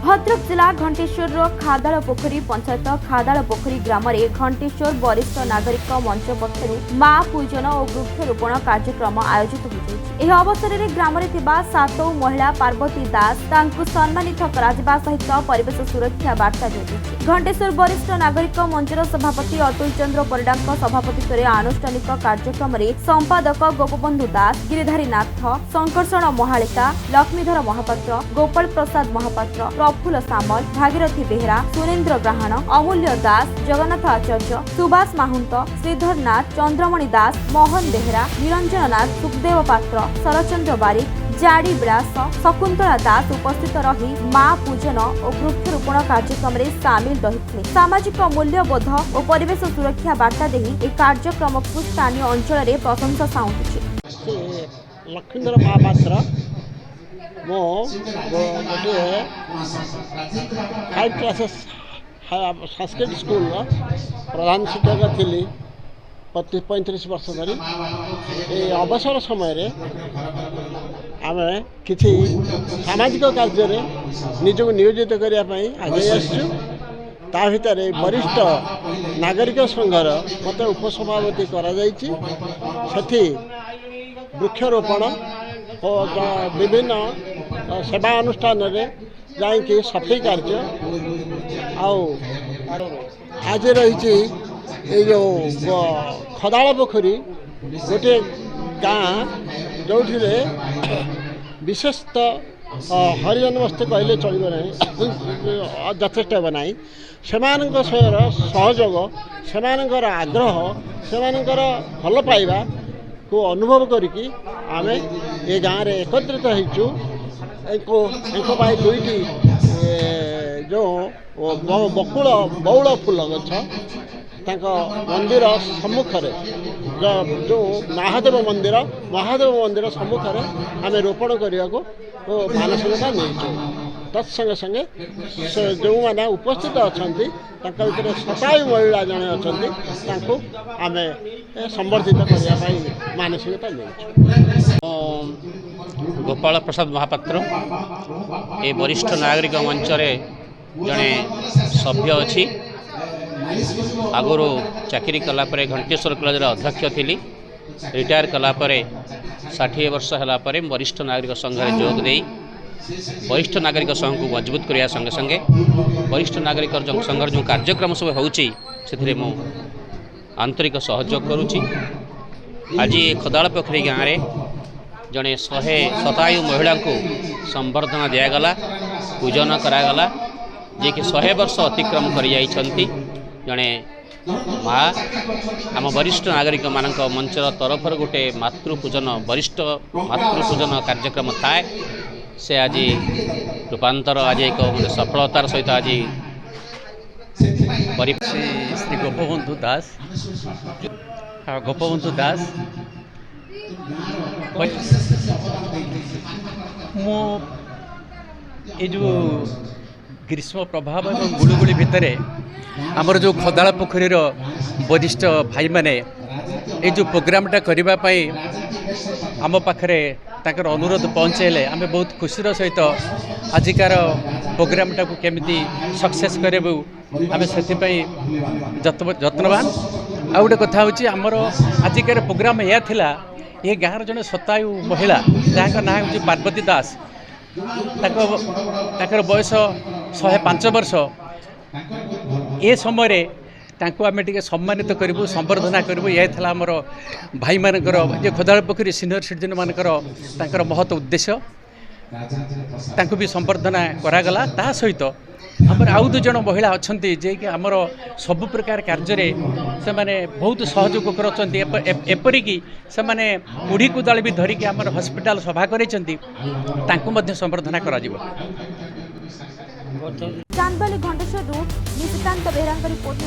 भद्रक जिला घंटेश्वर खादाड़ पोखरी पंचायत खादाड़ पोखरी ग्राम में घंटेश्वर वरिष्ठ नागरिक मंच पक्षर माँ पूजन और वृक्षरोपण कार्यक्रम आयोजित हो अवसर में ग्राम में 7 महिला पार्वती दास सम्मानित सहित परिवेश सुरक्षा वार्ता जोड़ी घंटेश्वर वरिष्ठ नागरिक मंचर सभापति अतुल चंद्र परिडा सभापतित्व में आनुष्ठानिक कार्यक्रम में संपादक गोपबंधु दास गिरिधारी नाथ संकर्षण महालिका लक्ष्मीधर महापात्र गोपाल प्रसाद महापात्र प्रफुल्ल सामल भागीरथी बेहरा सुरेन्द्र ग्राहण अमूल्य दास जगन्नाथ आचार्य सुभाष माहुंत श्रीधर नाथ चंद्रमणि दास मोहन बेहरा निरंजन नाथ सुखदेव पात्र शरचंद्र बारिक जाड़ी विलास शकुंतला दास उपस्थित रही माँ पूजन और वृक्षरोपण कार्यक्रम में सामिल रही सामाजिक मूल्यबोध और परिवेश सुरक्षा वार्ता दे कार्यक्रम को स्थानीय अंचल में प्रशंसा साउंटुछि। लक्ष्मीधर महापात्र मो गोटे 5 क्लासेस संस्कृत स्कूल प्रधान शिक्षक थी 35 वर्ष धरी ये अवसर समय आम किसी सामाजिक कार्य निजक नियोजित करने आगे आसचु ता भितर वरिष्ठ नागरिक संघर मत उपसभापति करी वृक्षरोपण और विभिन्न सेवा अनुष्ठान जाकि सफाई कार्य आज रही ये जो खदाड़ पोखरी गोटे गाँ जो विशेषतः हरिजन बस्ती कहले चलो ना यथेष्ट हे ना से सहयोग से आग्रह से भल पाइबा को अनुभव करिकी आमे ये गाँव में एकत्रित होइचु दुईटी जो बकुल बौल फूल गछ मंदिर सम्मुख जो महादेव मंदिर सम्मुख आम रोपण करने को मानसिकता नहीं तत्संगे संगे जो मैंने उपस्थित अच्छा भर 27 महिला जड़े अच्छा आम संबर्धित करने मानसिकता नहीं। गोपाल प्रसाद महापात्र ए वरिष्ठ नागरिक मंच जड़े सभ्य अच्छी आगुरी चाकरी कलापर घंटेश्वर कॉलेज अध्यक्ष थी रिटायर कलापर 60 वर्ष है वरिष्ठ नागरिक संघ में जोग दे वरिष्ठ नागरिक संघ को मजबूत करने संगे संगे वरिष्ठ नागरिक संघ जो कार्यक्रम सब हो आंतरिक सहयोग करुच्ची। आज खदाड़ पोखरी गाँव में जड़े 127 महिला को संबर्धना दिगला पूजन करागला जे कि 100 वर्ष अतिक्रम कर जड़े माँ आम वरिष्ठ नागरिक मान मंच तरफ गोटे मातृपूजन वरिष्ठ मातृपूजन कार्यक्रम थाए से आज रूपांतर आज एक सफलतार सहित आज श्री गोपबंधु दास मो ये जो ग्रीष्म प्रभाव और गुड़गुड़ी भितर आमर जो खदाड़ पोखरी वरिष्ठ भाई माने ये जो प्रोग्रामटा करने आम पाखे ताकर अनुरोध पहुँचेले आम बहुत खुशीर सहित आजिकार प्रोग्रामटा को केमिति सक्सेस करूँ आम से जत्नवान आ गोटे कथा हूँ आमर आजिकार प्रोग्राम यह थिला ये गाँव जड़े 27 महिला जहाँ ना हूँ पार्वती दास ताकर बयस 105 वर्ष ए समय आम टे सम्मानित करूँ संबर्धना करूँ यह था आमर भाई मानकर जो खदाड़ पोखरी सीनियर सिटीजन मानकर महत उद्देश्य तांको भी संबर्धना करागला ता सहित आमर आउ 2 जन महिला अच्छा जे कि आमर सबु प्रकार कार्य से माने बहुत सहयोग करपरिकी से माने मुढ़ी कुदाल भी धरिकी आमर हॉस्पिटल सभा करते संबर्धना करा चांदबाली घंटेश्वर निशिकांत बेहरा रिपोर्ट।